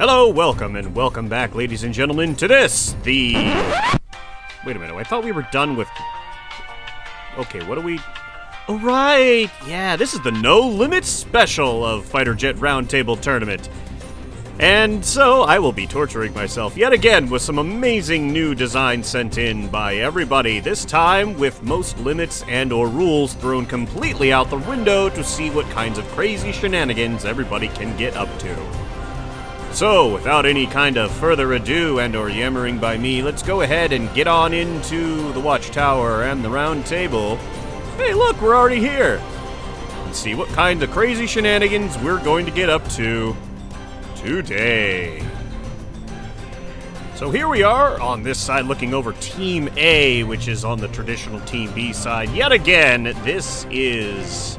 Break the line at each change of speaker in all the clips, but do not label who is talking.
Hello, welcome, and welcome back, ladies and gentlemen, to this, the... Wait a minute, I thought we were done with... Okay, what are we... Oh, right! Yeah, this is the No Limits special of Fighter Jet Roundtable Tournament. And so, I will be torturing myself yet again with some amazing new designs sent in by everybody, this time with most limits and or rules thrown completely out the window to see what kinds of crazy shenanigans everybody can get up to. So, without any kind of further ado and or yammering by me, let's go ahead and get on into the Watchtower and the round table. Hey look, we're already here! And see what kind of crazy shenanigans we're going to get up to today. So here we are on this side looking over Team A, which is on the traditional Team B side. Yet again, this is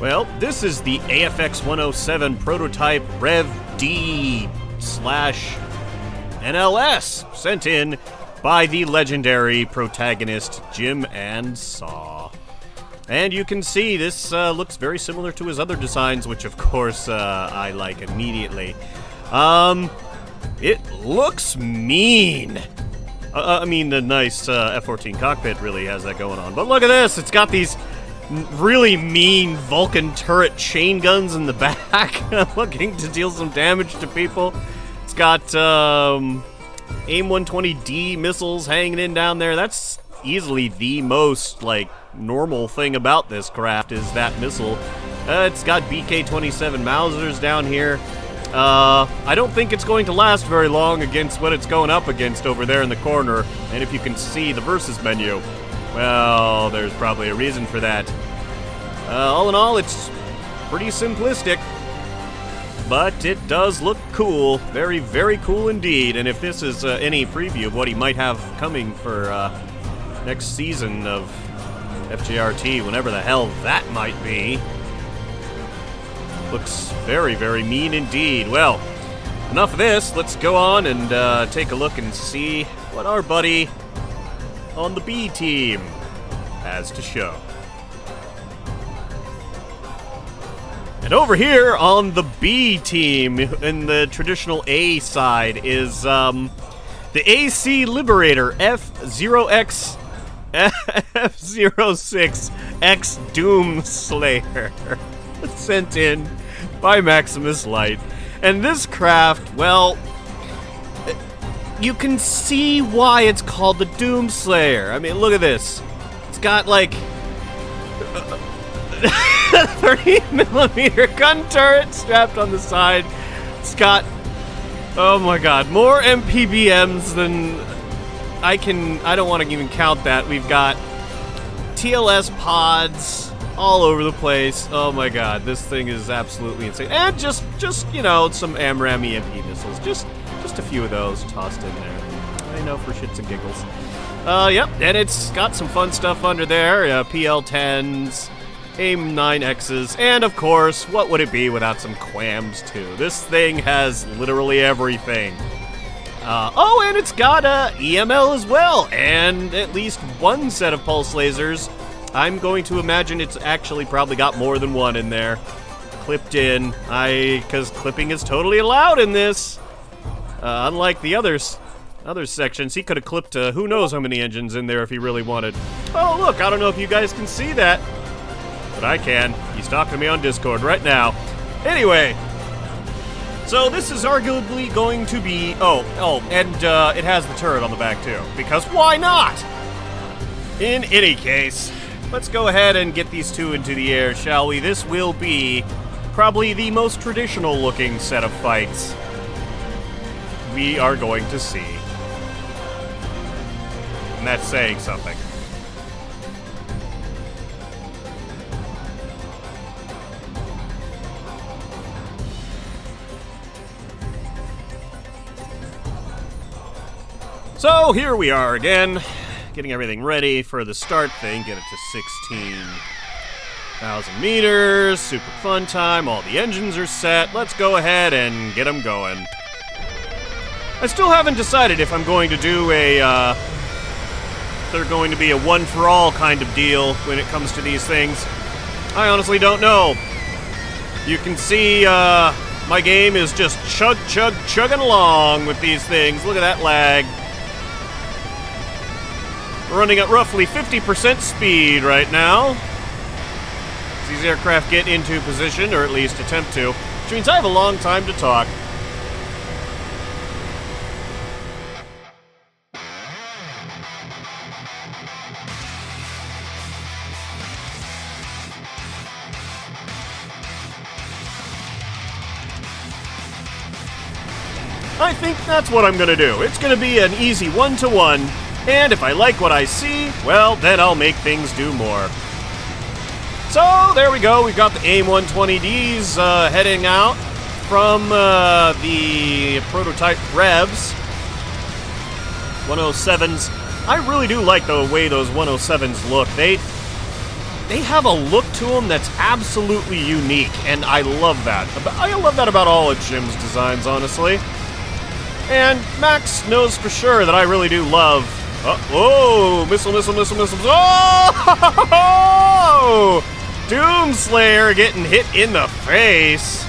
the AFX 107 prototype Rev D/NLS, sent in by the legendary protagonist Jim and Saw. And you can see this looks very similar to his other designs, which of course I like immediately. It looks mean. I mean, the nice F-14 cockpit really has that going on. But look at this, it's got these really mean Vulcan turret chain guns in the back, looking to deal some damage to people. It's got AIM-120D missiles hanging in down there. That's easily the most, normal thing about this craft is that missile. It's got BK-27 Mausers down here. I don't think it's going to last very long against what it's going up against over there in the corner. And if you can see the versus menu, well, there's probably a reason for that. All in all, it's pretty simplistic, but it does look cool. Very, very cool indeed. And if this is any preview of what he might have coming for next season of FJRT, whenever the hell that might be, looks very, very mean indeed. Well, enough of this. Let's go on and take a look and see what our buddy on the B team has to show. And over here on the B team, in the traditional A side, is the AC Liberator F06X Doom Slayer, sent in by Maximus Light. And this craft, well, you can see why it's called the Doom Slayer. I mean, look at this. It's got, 30mm gun turret strapped on the side. It's got, oh my god, more MPBMs than I don't want to even count that. We've got TLS pods all over the place. Oh my god, this thing is absolutely insane. And just some AMRAAM EMP missiles. Just a few of those tossed in there. I know, for shits and giggles. Yep, and it's got some fun stuff under there. PL-10s, AIM-9Xs, and of course, what would it be without some QAMs too? This thing has literally everything. And it's got EML as well, and at least one set of pulse lasers. I'm going to imagine it's actually probably got more than one in there, clipped in. Because clipping is totally allowed in this. Unlike the other sections, he could have clipped who knows how many engines in there if he really wanted. Oh look, I don't know if you guys can see that, but I can. He's talking to me on Discord right now. Anyway, so this is arguably going to be... and it has the turret on the back too, because why not? In any case, let's go ahead and get these two into the air, shall we? This will be probably the most traditional looking set of fights we are going to see. And that's saying something. So here we are again, getting everything ready for the start thing. Get it to 16,000 meters, super fun time, all the engines are set. Let's go ahead and get them going. I still haven't decided if I'm going to do they're going to be a one-for-all kind of deal when it comes to these things. I honestly don't know. You can see My game is just chugging along with these things. Look at that lag. We're running at roughly 50% speed right now. As these aircraft get into position, or at least attempt to, which means I have a long time to talk. I think that's what I'm gonna do. It's gonna be an easy 1-to-1, and if I like what I see, well, then I'll make things do more. So, there we go. We've got the AIM-120Ds heading out from the prototype Revs. 107s. I really do like the way those 107s look. They have a look to them that's absolutely unique, and I love that. I love that about all of Jim's designs, honestly. And Max knows for sure that I really do love... Oh, missile. Oh! Doomslayer getting hit in the face.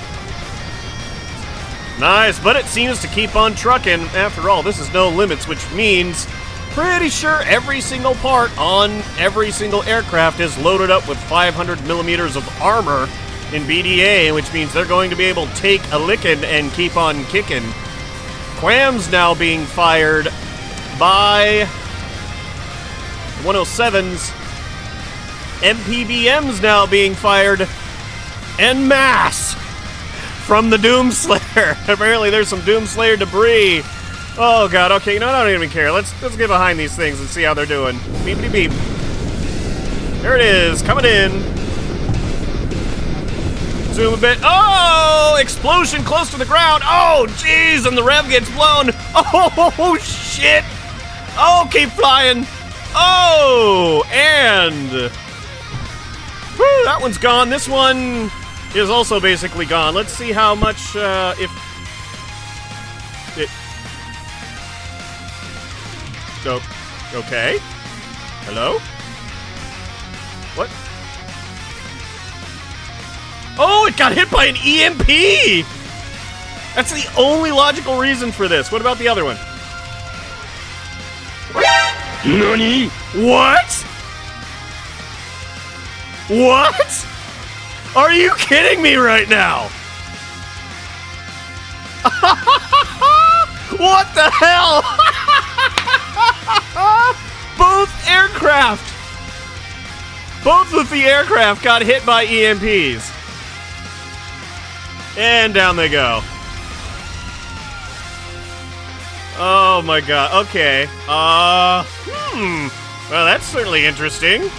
Nice, but it seems to keep on trucking. After all, this is no limits, which means pretty sure every single part on every single aircraft is loaded up with 500 millimeters of armor in BDA, which means they're going to be able to take a licking and keep on kicking. Quam's now being fired by 107s. MPBM's now being fired en masse from the Doomslayer. Apparently there's some Doomslayer debris. Oh god, okay, no, I don't even care. Let's get behind these things and see how they're doing. Beepity beep. There it is, coming in. Zoom a bit. Oh! Explosion close to the ground. Oh, jeez, and the rev gets blown. Oh, shit. Oh, keep flying. Oh, and... Woo, that one's gone. This one is also basically gone. Let's see how much, if... It... Oh, okay. Hello? What? Oh, it got hit by an EMP! That's the only logical reason for this. What about the other one? NANI? What? What? Are you kidding me right now? What the hell? Both of the aircraft got hit by EMPs. And down they go. Oh my god, okay. Well, that's certainly interesting.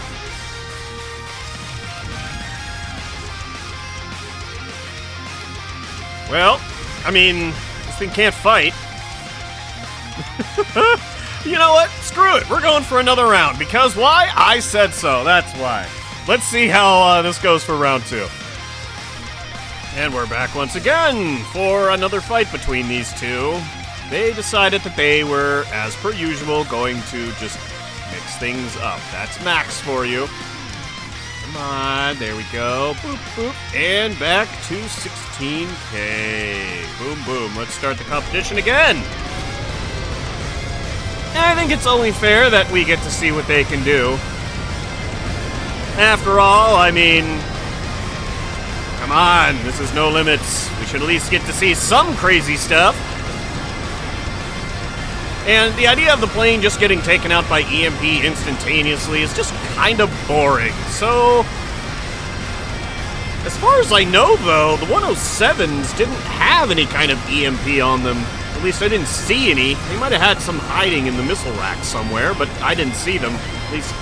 Well, I mean, this thing can't fight. You know what? Screw it. We're going for another round. Because why? I said so. That's why. Let's see how this goes for round 2. And we're back once again for another fight between these two. They decided that they were, as per usual, going to just mix things up. That's Max for you. Come on, there we go. Boop, boop. And back to 16K. Boom, boom. Let's start the competition again. And I think it's only fair that we get to see what they can do. After all, I mean... Come on, this is no limits. We should at least get to see some crazy stuff. And the idea of the plane just getting taken out by EMP instantaneously is just kind of boring. So, as far as I know, though, the 107s didn't have any kind of EMP on them. At least I didn't see any. They might have had some hiding in the missile rack somewhere, but I didn't see them. At least,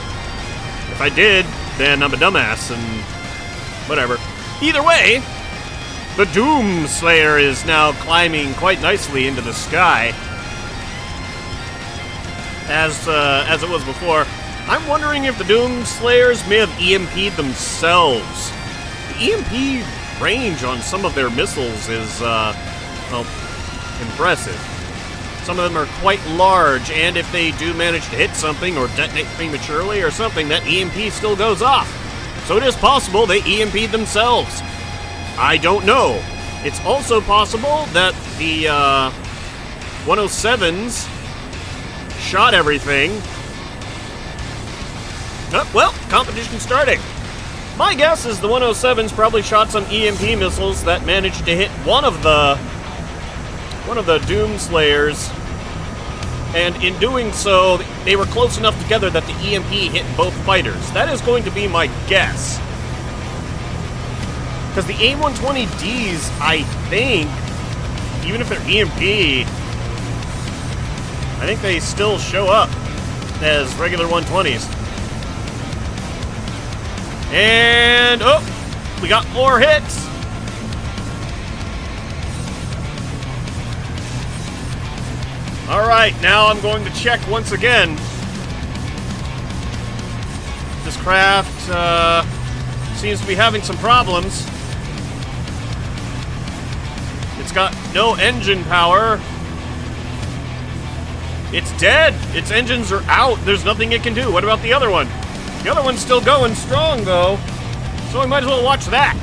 if I did, then I'm a dumbass and whatever. Either way, the Doomslayer is now climbing quite nicely into the sky. As it was before. I'm wondering if the Doomslayers may have EMP'd themselves. The EMP range on some of their missiles is, well, impressive. Some of them are quite large, and if they do manage to hit something or detonate prematurely or something, that EMP still goes off. So it is possible they EMP'd themselves. I don't know. It's also possible that the 107s shot everything. Well, competition starting. My guess is the 107s probably shot some EMP missiles that managed to hit one of the Doomslayers, and in doing so, they were close enough together that the EMP hit both fighters. That is going to be my guess. Because the A120Ds, I think, even if they're EMP, I think they still show up as regular 120s. And, oh, we got more hits. All right, now I'm going to check once again. This craft seems to be having some problems. It's got no engine power. It's dead. Its engines are out. There's nothing it can do. What about the other one? The other one's still going strong, though. So we might as well watch that.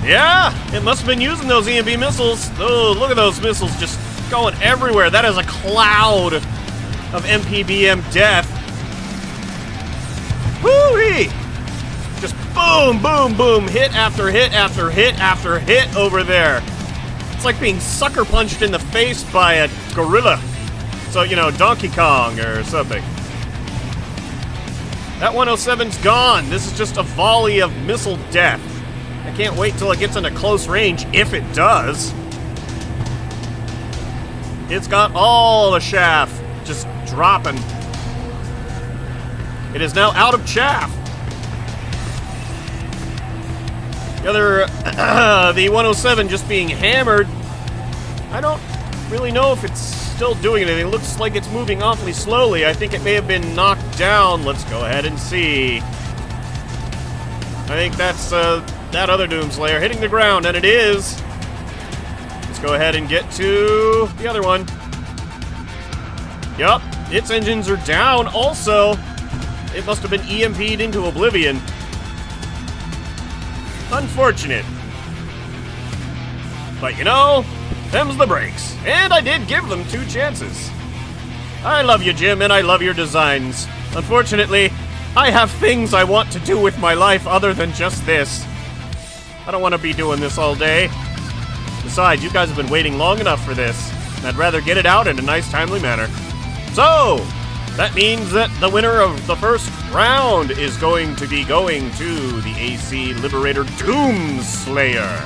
Yeah, it must have been using those EMP missiles. Oh, look at those missiles just going everywhere. That is a cloud of MPBM death. Woo-wee! Just boom, boom, boom, hit after hit after hit after hit over there. It's like being sucker punched in the face by a gorilla. So, you know, Donkey Kong or something. That 107's gone. This is just a volley of missile death. I can't wait till it gets into close range, if it does. It's got all the chaff just dropping. It is now out of chaff. The other, the 107 just being hammered. I don't really know if it's still doing anything. It looks like it's moving awfully slowly. I think it may have been knocked down. Let's go ahead and see. I think that's that other Doomslayer hitting the ground, and it is. Let's go ahead and get to the other one. Yup, its engines are down also. It must have been EMP'd into oblivion. Unfortunate. But you know, them's the breaks. And I did give them 2 chances. I love you, Jim, and I love your designs. Unfortunately, I have things I want to do with my life other than just this. I don't want to be doing this all day. Besides, you guys have been waiting long enough for this. And I'd rather get it out in a nice, timely manner. So, that means that the winner of the first round is going to be going to the AC Liberator Doomslayer.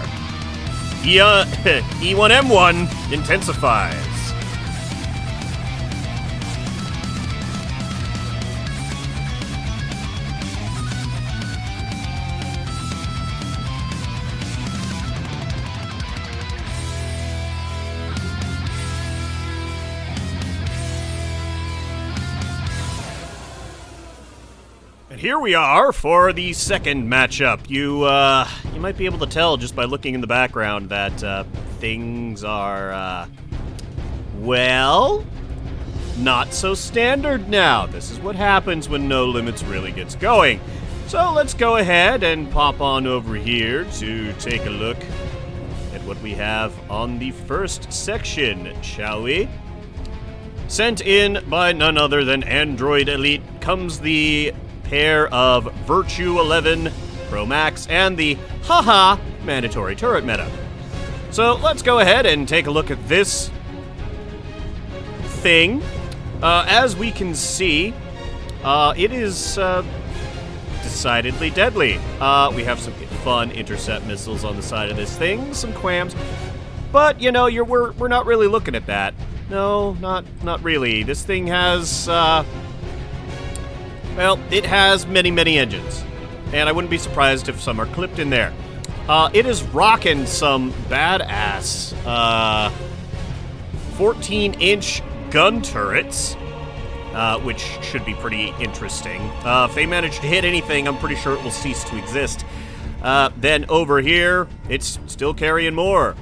E1M1 intensifies. Here we are for the second matchup. You might be able to tell just by looking in the background that things are, well, not so standard now. This is what happens when No Limits really gets going. So let's go ahead and pop on over here to take a look at what we have on the first section, shall we? Sent in by none other than Android Elite comes the pair of Virtue 11 Pro Max and the Haha mandatory turret meta. So let's go ahead and take a look at this thing. As we can see, it is decidedly deadly. We have some fun intercept missiles on the side of this thing, some quams, but you know, we're not really looking at that. No, not really. This thing has well, it has many, many engines, and I wouldn't be surprised if some are clipped in there. It is rocking some badass 14-inch gun turrets, which should be pretty interesting. If they manage to hit anything, I'm pretty sure it will cease to exist. Then over here, it's still carrying more.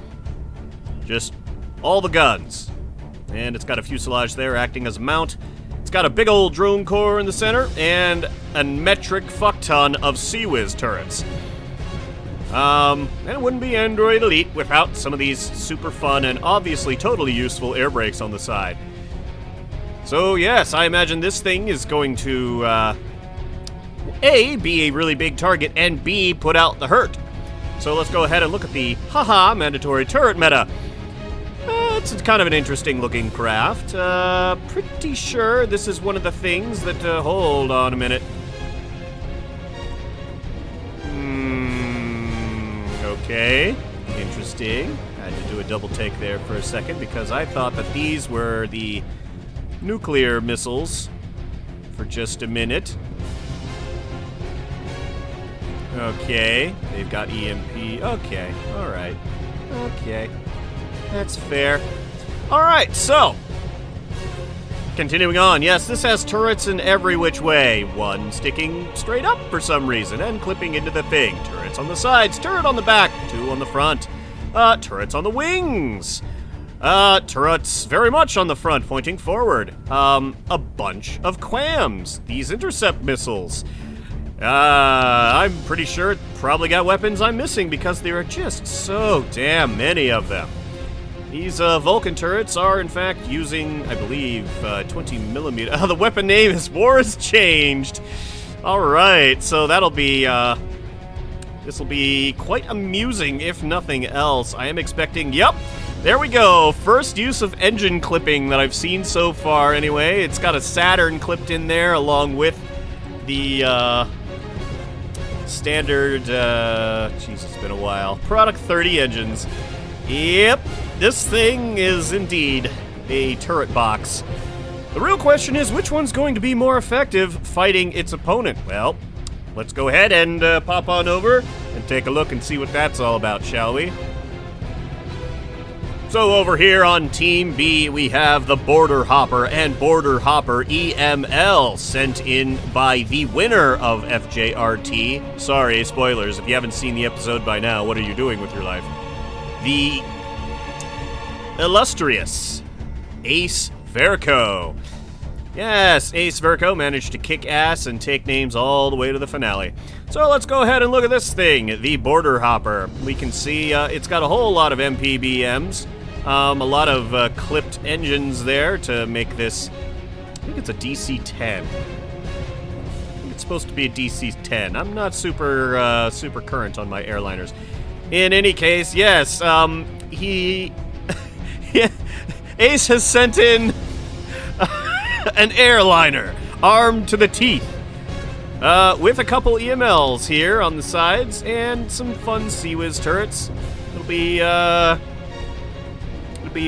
Just all the guns. And it's got a fuselage there acting as a mount. It's got a big old drone core in the center and a metric fuck ton of CWIS turrets. And it wouldn't be Android Elite without some of these super fun and obviously totally useful air brakes on the side. So yes, I imagine this thing is going to, A, be a really big target, and B, put out the hurt. So let's go ahead and look at the haha mandatory turret meta. It's kind of an interesting looking craft. Pretty sure this is one of the things that, hold on a minute. Okay, interesting. I had to do a double take there for a second because I thought that these were the nuclear missiles for just a minute. Okay, they've got EMP. Okay, alright. Okay, that's fair. Alright, so, continuing on. Yes, this has turrets in every which way. One sticking straight up for some reason and clipping into the thing. Turrets on the sides, turret on the back, two on the front. Turrets on the wings. Turrets very much on the front, pointing forward. A bunch of quams. These intercept missiles. I'm pretty sure it probably got weapons I'm missing because there are just so damn many of them. These Vulcan turrets are, in fact, using, I believe, 20 millimeter. The weapon name is War has changed. All right, so that'll be, this will be quite amusing, if nothing else. I am expecting, yep, there we go. First use of engine clipping that I've seen so far, anyway. It's got a Saturn clipped in there, along with the, standard, jeez, it's been a while. Product 30 engines. Yep. This thing is indeed a turret box. The real question is, which one's going to be more effective fighting its opponent? Well, let's go ahead and pop on over and take a look and see what that's all about, shall we? So over here on Team B, we have the Border Hopper and Border Hopper EML sent in by the winner of FJRT. Sorry, spoilers. If you haven't seen the episode by now, what are you doing with your life? The illustrious Ace Verco. Yes, Ace Verco managed to kick ass and take names all the way to the finale. So let's go ahead and look at this thing, the Border Hopper. We can see it's got a whole lot of MPBMs, a lot of clipped engines there to make this, I think it's a DC-10. I think it's supposed to be a DC-10. I'm not super, super current on my airliners. In any case, yes, Ace has sent in an airliner armed to the teeth with a couple EMLs here on the sides and some fun CWIS turrets. It'll be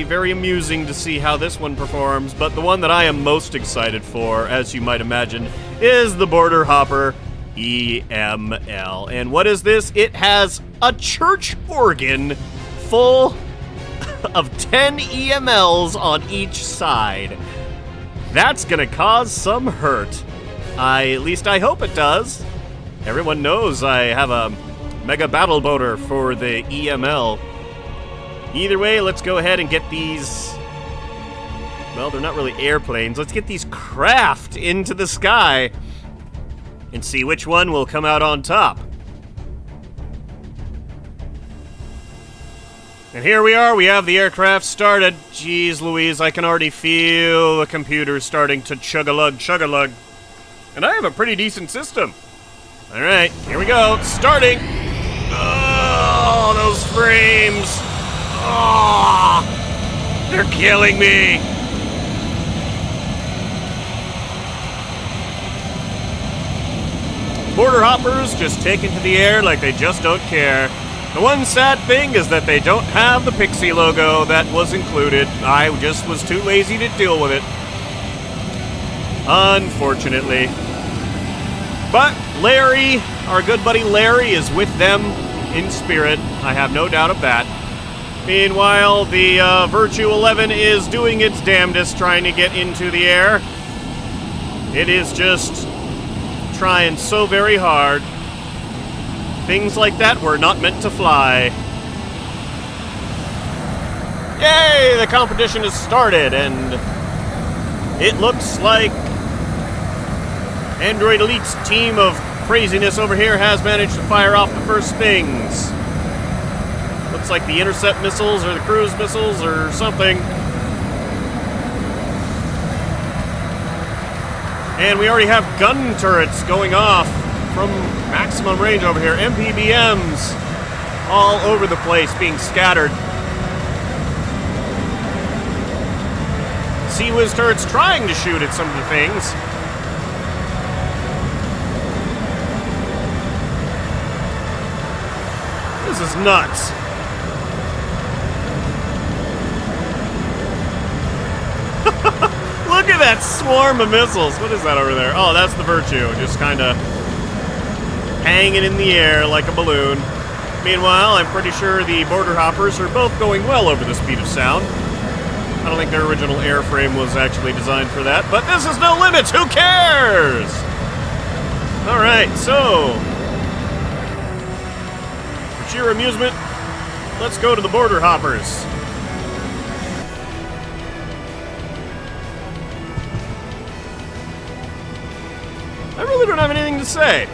very amusing to see how this one performs, but the one that I am most excited for, as you might imagine, is the Border Hopper EML. And what is this? It has a church organ full of 10 EMLs on each side. That's gonna cause some hurt. At least I hope it does. Everyone knows I have a mega battle boater for the EML. Either way, let's go ahead and get these, well, they're not really airplanes. Let's get these craft into the sky and see which one will come out on top. And here we are, we have the aircraft started. Jeez Louise, I can already feel the computer starting to chug-a-lug. And I have a pretty decent system. All right, here we go, starting. Oh, those frames. Oh, they're killing me. Border hoppers just taken to the air like they just don't care. The one sad thing is that they don't have the Pixie logo that was included. I just was too lazy to deal with it, unfortunately. But Larry, our good buddy Larry, is with them in spirit. I have no doubt of that. Meanwhile, the Virtue 11 is doing its damnedest trying to get into the air. It is just trying so very hard. Things like that were not meant to fly. Yay! The competition has started, and it looks like Android Elite's team of craziness over here has managed to fire off the first things. Looks like the intercept missiles or the cruise missiles or something. And we already have gun turrets going off from maximum range over here. MPBMs all over the place being scattered. Sea-Whiz turrets trying to shoot at some of the things. This is nuts. Look at that swarm of missiles. What is that over there? Oh, that's the Virtue. Just kind of hanging in the air like a balloon. Meanwhile, I'm pretty sure the border hoppers are both going well over the speed of sound. I don't think their original airframe was actually designed for that, but this is no limits. Who cares? All right, so for sheer amusement, let's go to the border hoppers. I really don't have anything to say.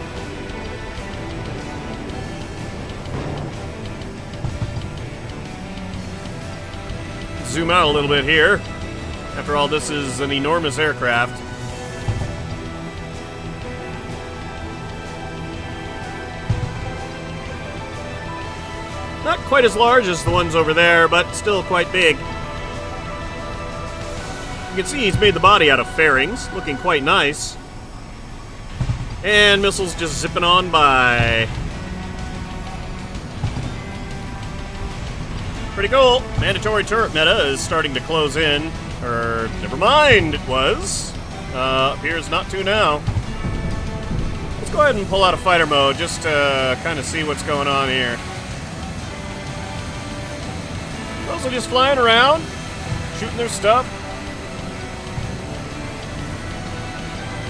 Zoom out a little bit here. After all, this is an enormous aircraft. Not quite as large as the ones over there, but still quite big. You can see he's made the body out of fairings, looking quite nice. And missiles just zipping on by. Pretty cool. Mandatory turret meta is starting to close in. Or, never mind, it was. Appears not to now. Let's go ahead and pull out a fighter mode just to kind of see what's going on here. Also just flying around, shooting their stuff.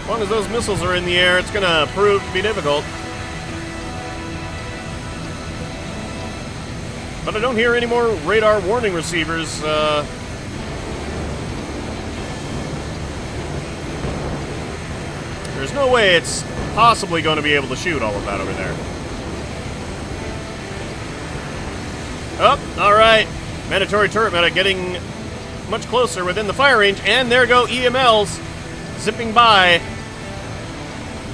As long as those missiles are in the air, it's going to prove to be difficult. But I don't hear any more radar warning receivers. There's no way it's possibly going to be able to shoot all of that over there. Oh, all right. Mandatory turret meta getting much closer within the fire range. And there go EMLs zipping by.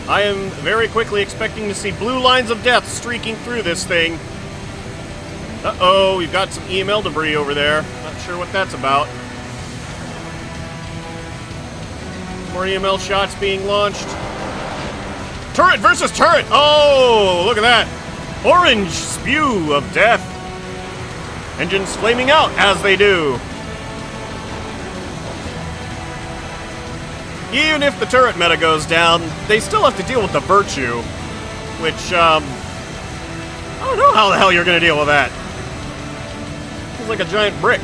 I am very quickly expecting to see blue lines of death streaking through this thing. Uh-oh, we've got some EML debris over there. Not sure what that's about. More EML shots being launched. Turret versus turret! Oh, look at that. Orange spew of death. Engines flaming out as they do. Even if the turret meta goes down, they still have to deal with the Virtue, which, I don't know how the hell you're going to deal with that. It's like a giant brick.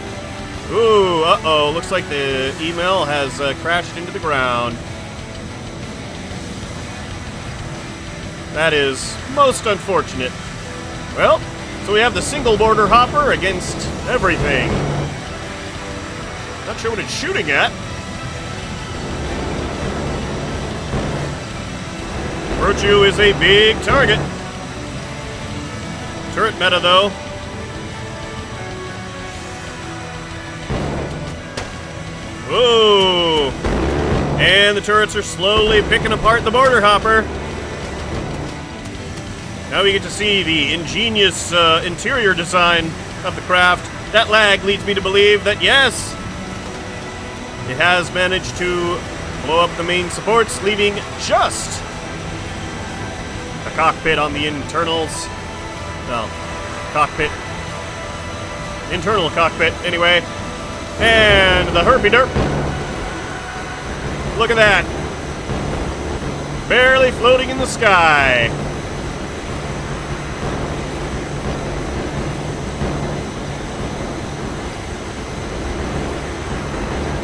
Ooh, uh-oh, looks like the email has crashed into the ground. That is most unfortunate. Well, so we have the single border hopper against everything. Not sure what it's shooting at. Virtue is a big target. Turret meta, though. Whoa! And the turrets are slowly picking apart the border hopper. Now we get to see the ingenious interior design of the craft. That lag leads me to believe that, yes, it has managed to blow up the main supports, leaving just a cockpit on the internals. Well, cockpit. Internal cockpit, anyway. And the herpy-derp. Look at that. Barely floating in the sky.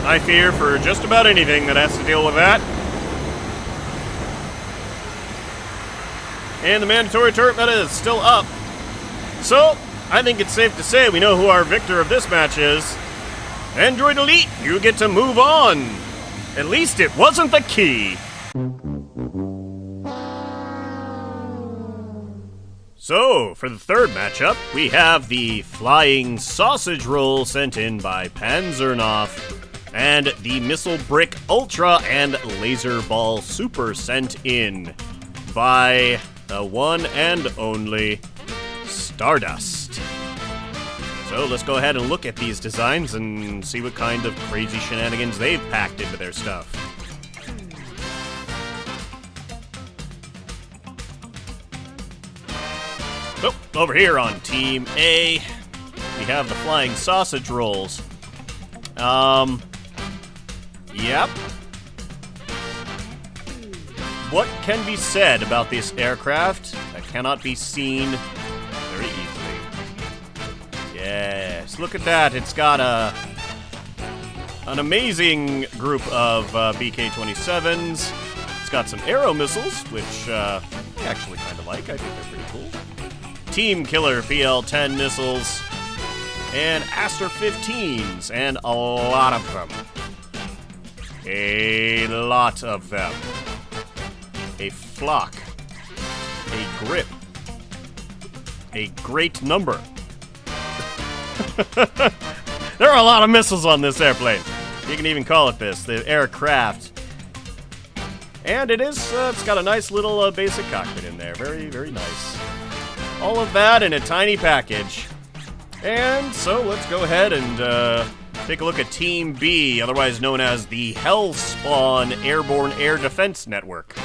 I fear for just about anything that has to deal with that. And the mandatory turret meta is still up. So, I think it's safe to say we know who our victor of this match is. Android Elite, you get to move on. At least it wasn't the key. So, for the third matchup, we have the Flying Sausage Roll sent in by Panzernoff, and the Missile Brick Ultra and Laser Ball Super sent in by the one and only Stardust. So let's go ahead and look at these designs and see what kind of crazy shenanigans they've packed into their stuff. So, over here on Team A, we have the Flying Sausage Rolls. Yep. What can be said about this aircraft that cannot be seen very easily? Yes, look at that. It's got an amazing group of BK-27s. It's got some aero missiles, which I actually kind of like. I think they're pretty cool. Team Killer PL-10 missiles, and Aster 15s, and a lot of them. A lot of them. A flock. A grip. A great number. There are a lot of missiles on this airplane. You can even call it this, the aircraft. And it's got a nice little basic cockpit in there. Very, very nice. All of that in a tiny package. And so let's go ahead and take a look at Team B, otherwise known as the Hellspawn Airborne Air Defense Network.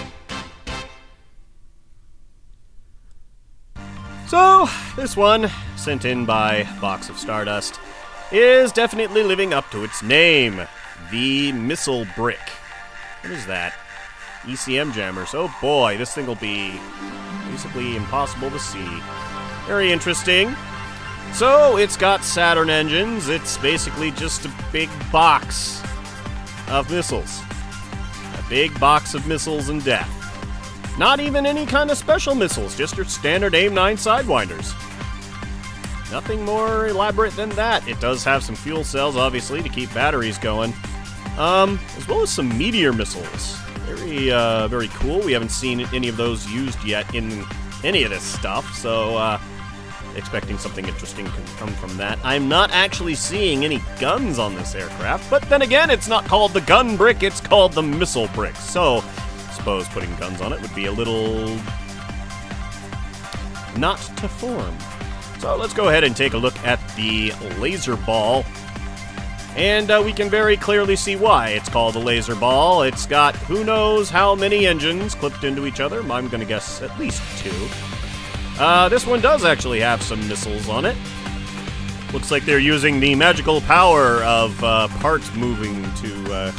So, this one, sent in by Box of Stardust, is definitely living up to its name, the Missile Brick. What is that? ECM jammers. Oh boy, this thing will be basically impossible to see. Very interesting. So, it's got Saturn engines. It's basically just a big box of missiles. A big box of missiles and death. Not even any kind of special missiles, just your standard AIM-9 Sidewinders. Nothing more elaborate than that. It does have some fuel cells, obviously, to keep batteries going. As well as some meteor missiles. Very cool. We haven't seen any of those used yet in any of this stuff, so expecting something interesting can come from that. I'm not actually seeing any guns on this aircraft, but then again, it's not called the gun brick, it's called the missile brick. So, I suppose putting guns on it would be a little not to form. So let's go ahead and take a look at the laser ball. And we can very clearly see why it's called a laser ball. It's got who knows how many engines clipped into each other. I'm going to guess at least 2. This one does actually have some missiles on it. Looks like they're using the magical power of parts moving to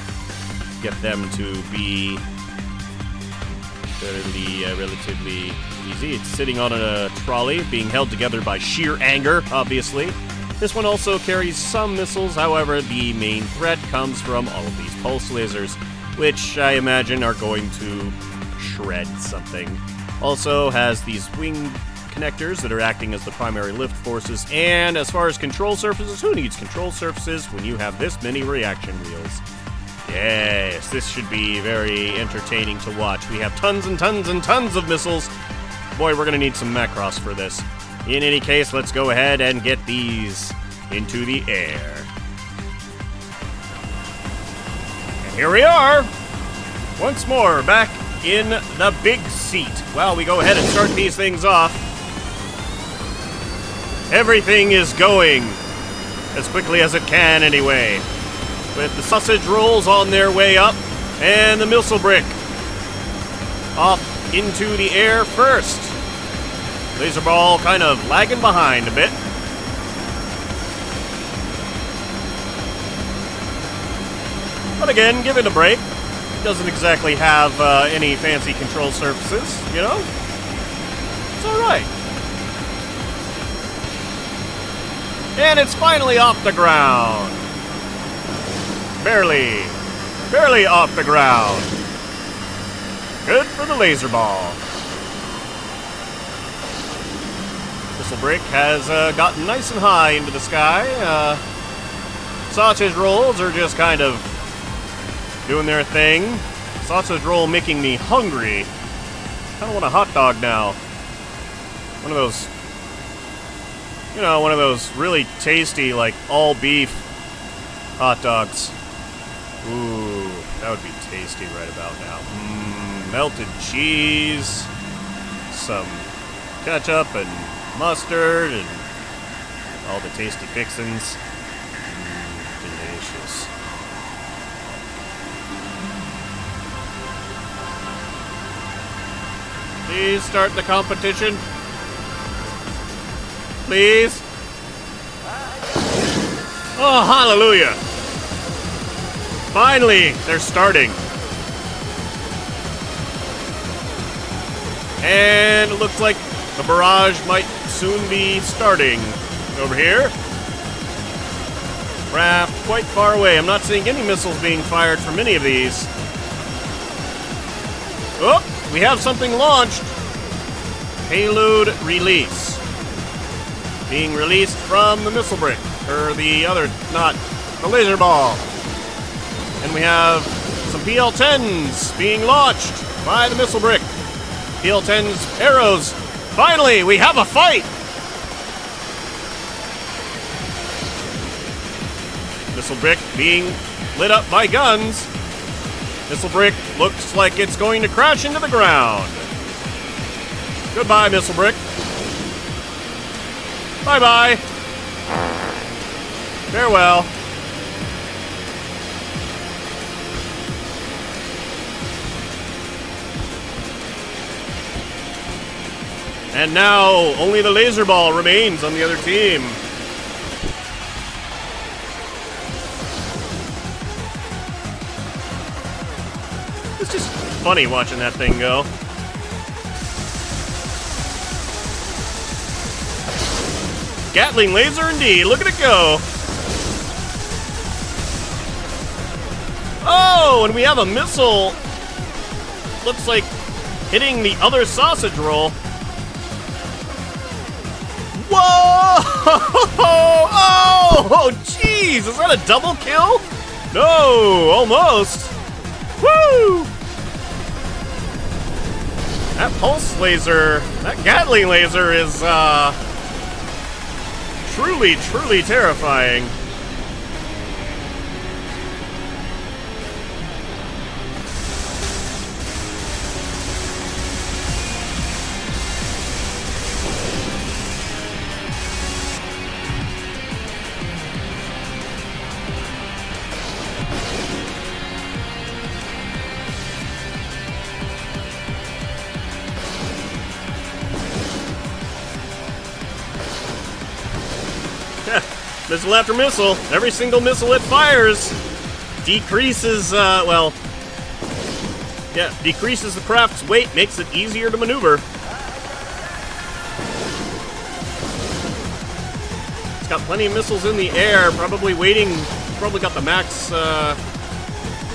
get them to be relatively easy. It's sitting on a trolley, being held together by sheer anger, obviously. This one also carries some missiles, however, the main threat comes from all of these pulse lasers, which I imagine are going to shred something. Also has these wing connectors that are acting as the primary lift forces, and as far as control surfaces, who needs control surfaces when you have this many reaction wheels? Yes, this should be very entertaining to watch. We have tons and tons and tons of missiles. Boy, we're going to need some Macross for this. In any case, let's go ahead and get these into the air. And here we are, once more, back in the big seat. While we go ahead and start these things off, everything is going as quickly as it can anyway, with the sausage rolls on their way up, and the missile brick off into the air first. Laser ball kind of lagging behind a bit. But again, give it a break. It doesn't exactly have any fancy control surfaces, you know? It's alright. And it's finally off the ground. Barely off the ground. Good for the laser ball. Missile brick has gotten nice and high into the sky. Sausage rolls are just kind of doing their thing. Sausage roll making me hungry. I kind of want a hot dog now. One of those, you know, one of those really tasty, like, all-beef hot dogs. Ooh, that would be tasty right about now. Melted cheese, some ketchup and mustard, and all the tasty fixins. Delicious. Please start the competition. Please. Oh, hallelujah. Finally, they're starting. And it looks like the barrage might soon be starting over here. We're quite far away. I'm not seeing any missiles being fired from any of these. Oh, we have something launched. Payload release. Being released from the missile brick. Or the other, not the laser ball. And we have some PL-10s being launched by the missile brick. PL-10's arrows. Finally, we have a fight! Missile brick being lit up by guns. Missile brick looks like it's going to crash into the ground. Goodbye, missile brick. Bye-bye. Farewell. And now, only the laser ball remains on the other team. It's just funny watching that thing go. Gatling laser indeed, look at it go. Oh, and we have a missile. Looks like hitting the other sausage roll. Whoa! Oh, jeez! Is that a double kill? No, almost. Woo! That pulse laser, that Gatling laser is truly, truly terrifying. Missile after missile. Every single missile it fires decreases, decreases the craft's weight, makes it easier to maneuver. It's got plenty of missiles in the air, probably waiting, probably got the max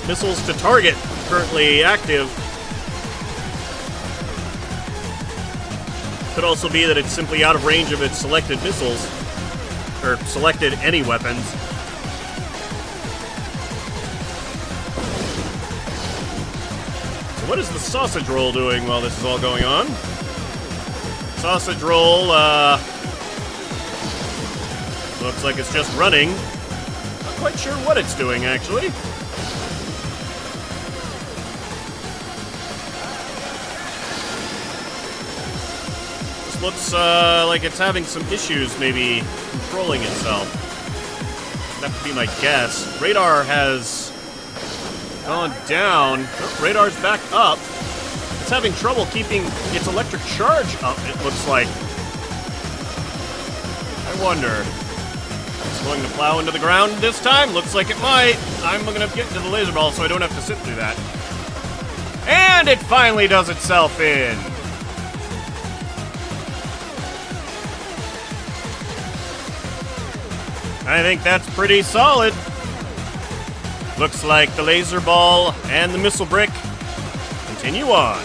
missiles to target currently active. Could also be that it's simply out of range of its selected missiles. Or selected any weapons. So what is the sausage roll doing while this is all going on? Sausage roll, looks like it's just running. Not quite sure what it's doing, actually. This looks like it's having some issues, maybe controlling itself. That would be my guess. Radar has gone down. Oh, radar's back up. It's having trouble keeping its electric charge up, it looks like. I wonder. It's going to plow into the ground this time? Looks like it might. I'm going to get into the laser ball so I don't have to sit through that. And it finally does itself in. I think that's pretty solid. Looks like the laser ball and the missile brick continue on.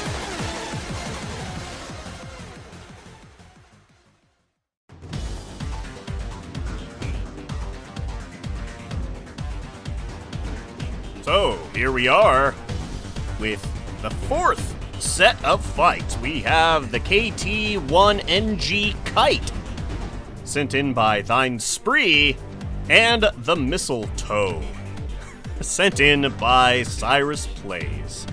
So, here we are with the fourth set of fights. We have the KT-1NG Kite, sent in by Thine Spree, and the Mistletoe, sent in by Cyrus Plays.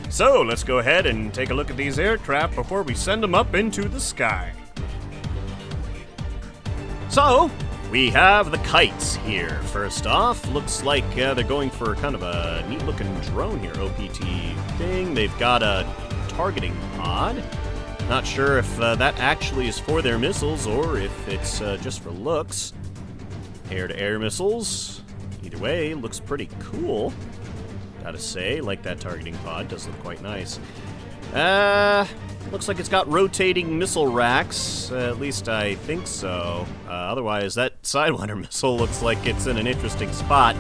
So let's go ahead and take a look at these aircraft before we send them up into the sky. So, we have the kites here. First off, looks like they're going for kind of a neat-looking drone here, OPT thing. They've got a targeting pod. Not sure if that actually is for their missiles or if it's just for looks. Air-to-air missiles. Either way, looks pretty cool. Gotta say, like that targeting pod, does look quite nice. Looks like it's got rotating missile racks, at least I think so. Otherwise, that Sidewinder missile looks like it's in an interesting spot.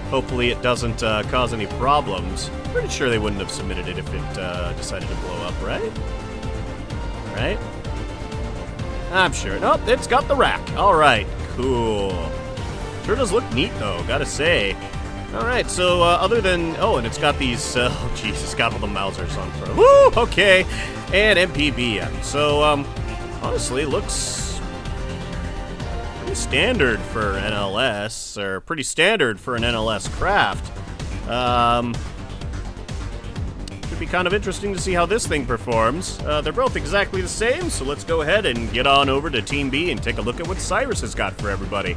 Hopefully it doesn't cause any problems. Pretty sure they wouldn't have submitted it if it decided to blow up, right? Right? I'm sure. Nope, it's got the rack. Alright, cool. Sure does look neat, though, gotta say. Alright, so other than... Oh, and it's got these... oh, jeez, it's got all the Mausers on front. Woo! Okay. And MPBM. So, honestly, looks pretty standard for NLS, or pretty standard for an NLS craft. Should be kind of interesting to see how this thing performs. They're both exactly the same, so let's go ahead and get on over to Team B and take a look at what Cyrus has got for everybody.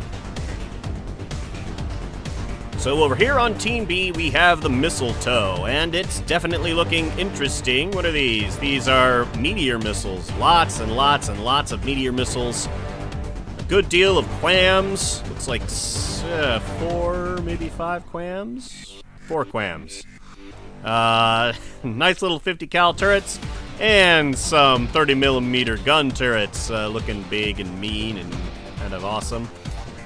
So over here on Team B, we have the Mistletoe, and it's definitely looking interesting. What are these? These are meteor missiles. Lots and lots and lots of meteor missiles. A good deal of quams. Looks like 4, maybe 5 quams? 4 quams. Nice little 50 cal turrets, and some 30mm gun turrets, looking big and mean and kind of awesome.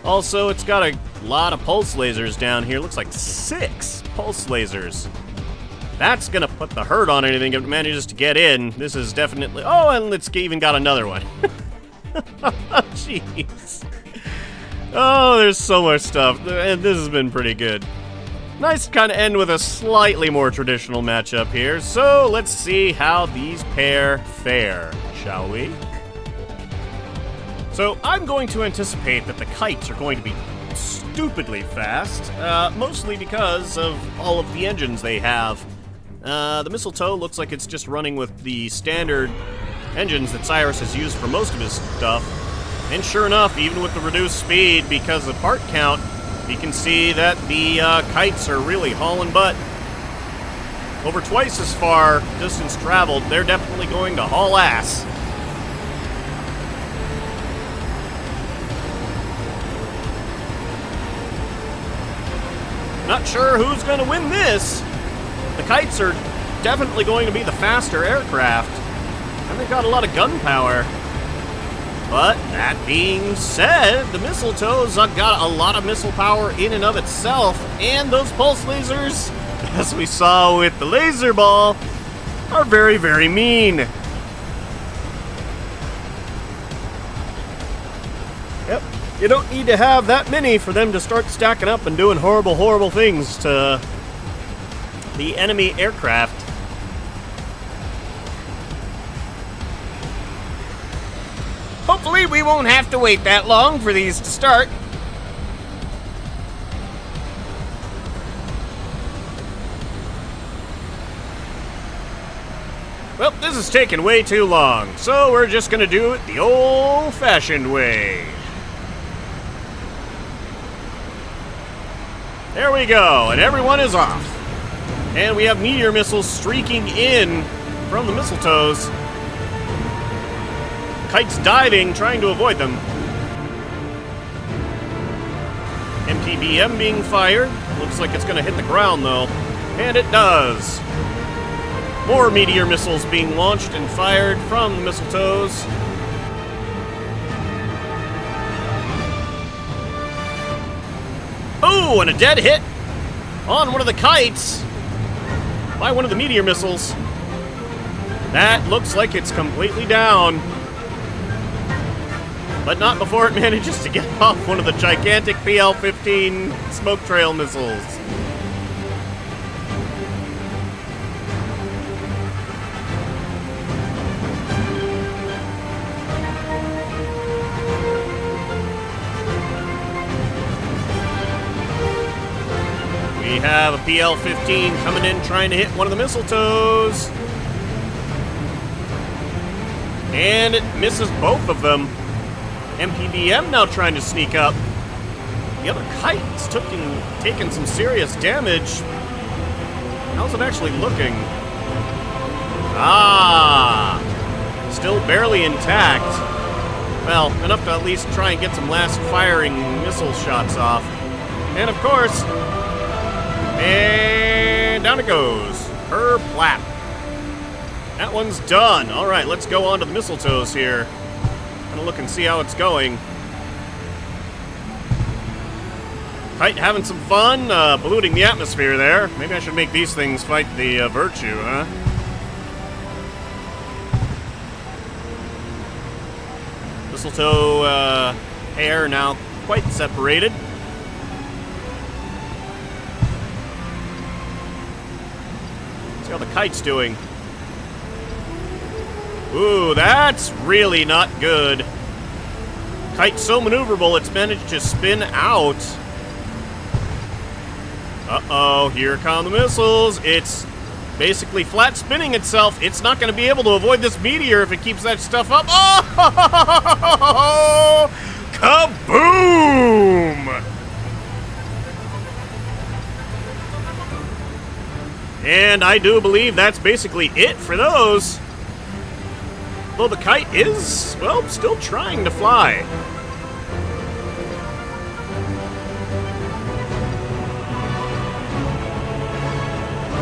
Also, it's got a lot of pulse lasers down here. Looks like 6 pulse lasers. That's gonna put the hurt on anything if it manages to get in. This is definitely... Oh, and it's even got another one. Jeez. Oh, there's so much stuff. And this has been pretty good. Nice to kind of end with a slightly more traditional matchup here. So, let's see how these pair fare, shall we? So, I'm going to anticipate that the kites are going to be stupidly fast, mostly because of all of the engines they have. The Mistletoe looks like it's just running with the standard engines that Cyrus has used for most of his stuff. And sure enough, even with the reduced speed, because of part count, you can see that the kites are really hauling butt. Over twice as far distance traveled, they're definitely going to haul ass. Not sure who's going to win this. The kites are definitely going to be the faster aircraft, and they've got a lot of gunpowder. But that being said, the Mistletoe's got a lot of missile power in and of itself, and those pulse lasers, as we saw with the laser ball, are very, very mean. Yep. You don't need to have that many for them to start stacking up and doing horrible, horrible things to the enemy aircraft. Hopefully we won't have to wait that long for these to start. Well, this is taking way too long, so we're just gonna do it the old-fashioned way. There we go, and everyone is off. And we have meteor missiles streaking in from the Mistletoes. Kites diving, trying to avoid them. MTBM being fired. Looks like it's going to hit the ground, though. And it does. More meteor missiles being launched and fired from the Mistletoes. Oh, and a dead hit on one of the kites by one of the meteor missiles. That looks like it's completely down. But not before it manages to get off one of the gigantic PL-15 smoke trail missiles. We have a PL-15 coming in trying to hit one of the mistletoes. And it misses both of them. MPBM now trying to sneak up. The other kite's taking some serious damage. How's it actually looking? Ah! Still barely intact. Well, enough to at least try and get some last firing missile shots off. And of course, and down it goes. Per plap. That one's done. All right, let's go on to the mistletoes here. Gonna look and see how it's going. Kite having some fun, polluting the atmosphere there. Maybe I should make these things fight the virtue, huh? Mistletoe hair now quite separated. See how the kite's doing. Ooh, that's really not good. Kite's so maneuverable, it's managed to spin out. Uh-oh, here come the missiles. It's basically flat spinning itself. It's not going to be able to avoid this meteor if it keeps that stuff up. Oh! Kaboom! And I do believe that's basically it for those. Though the kite is, well, still trying to fly.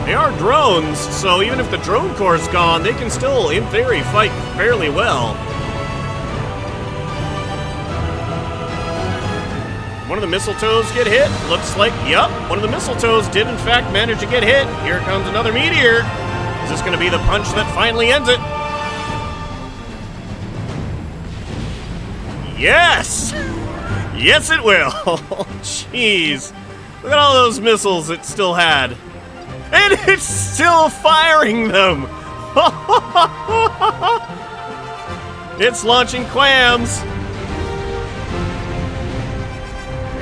They are drones, so even if the drone core is gone, they can still, in theory, fight fairly well. One of the mistletoes get hit. Looks like, yep, one of the mistletoes did in fact manage to get hit. Here comes another meteor. Is this going to be the punch that finally ends it? Yes! Yes, it will. Jeez. Look at all those missiles it still had. And it's still firing them! It's launching clams!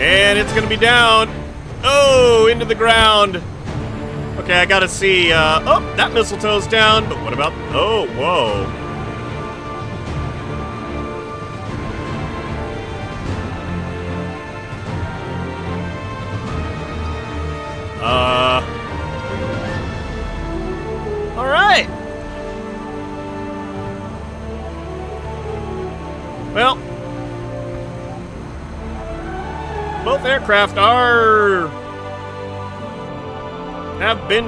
And it's gonna be down. Oh, into the ground. Okay, I gotta see, oh, that mistletoe's down, but what about, oh, whoa. Alright. Well, both aircraft have been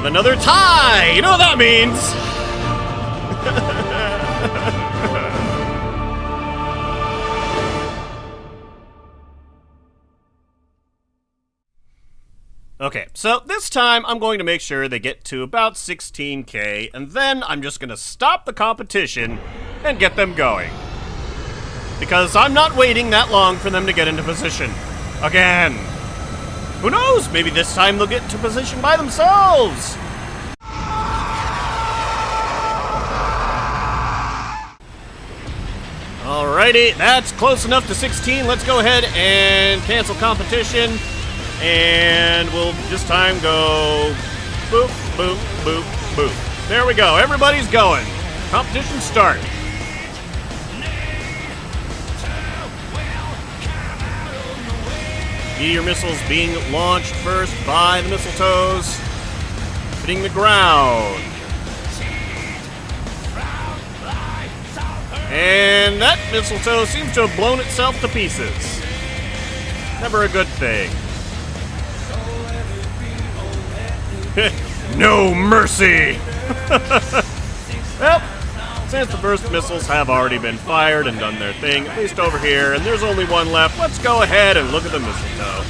another tie. You know what that means. Okay, so this time I'm going to make sure they get to about 16K, and then I'm just going to stop the competition and get them going. Because I'm not waiting that long for them to get into position. Again. Who knows? Maybe this time they'll get into position by themselves. Alrighty, that's close enough to 16. Let's go ahead and cancel competition. And we'll this time go boop, boop, boop, boop. There we go. Everybody's going. Competition start. Meteor missiles being launched first by the mistletoes. Hitting the ground. And that mistletoe seems to have blown itself to pieces. Never a good thing. No mercy! Well, since the first missiles have already been fired and done their thing, at least over here, and there's only one left, let's go ahead and look at the mistletoe.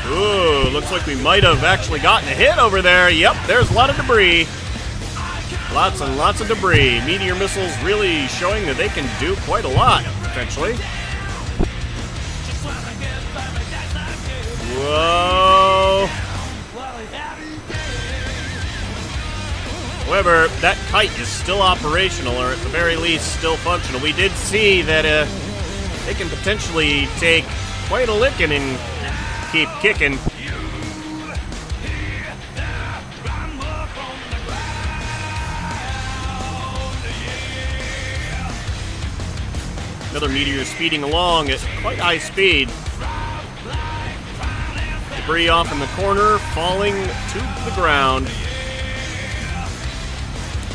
Ooh, looks like we might have actually gotten a hit over there. Yep, there's a lot of debris. Lots and lots of debris. Meteor missiles really showing that they can do quite a lot, potentially. Whoa! However, that kite is still operational, or at the very least, still functional. We did see that they can potentially take quite a licking and keep kicking. Another meteor speeding along at quite high speed. Debris off in the corner, falling to the ground.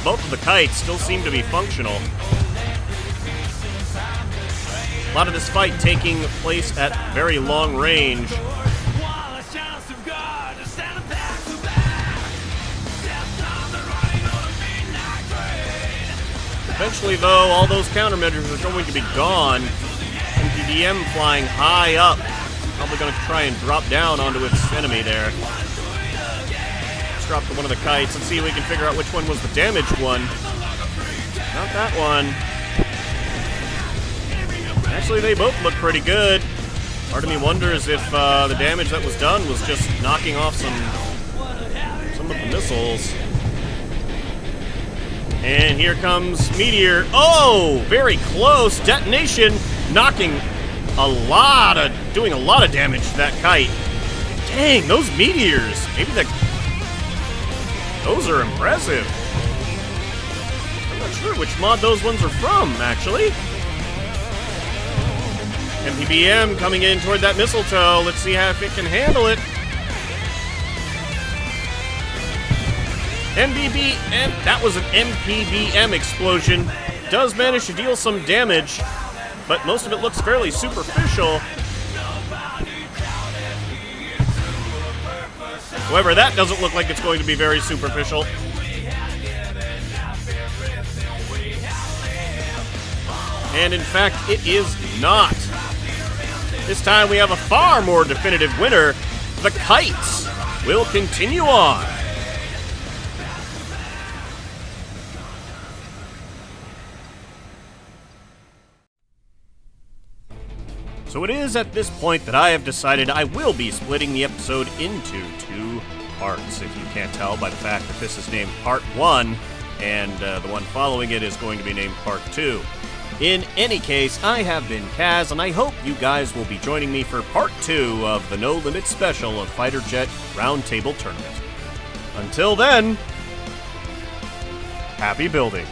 Both of the kites still seem to be functional. A lot of this fight taking place at very long range. Eventually, though, all those countermeasures are going to be gone. MPBM flying high up. Probably going to try and drop down onto its enemy there. Let's drop to one of the kites and see if we can figure out which one was the damaged one. Not that one. Actually, they both look pretty good. Part of me wonders if the damage that was done was just knocking off some of the missiles. And here comes Meteor. Oh, very close. Detonation, knocking doing a lot of damage to that kite. Dang, those meteors. Those are impressive. I'm not sure which mod those ones are from, actually. MPBM coming in toward that mistletoe. Let's see how if it can handle it. MPBM, that was an MPBM explosion. Does manage to deal some damage, but most of it looks fairly superficial. However, that doesn't look like it's going to be very superficial. And in fact, it is not. This time we have a far more definitive winner. The kites will continue on. So it is at this point that I have decided I will be splitting the episode into 2 parts, if you can't tell by the fact that this is named Part 1, and the one following it is going to be named Part 2. In any case, I have been Kaz, and I hope you guys will be joining me for Part 2 of the No Limit Special of Fighter Jet Roundtable Tournament. Until then, happy building.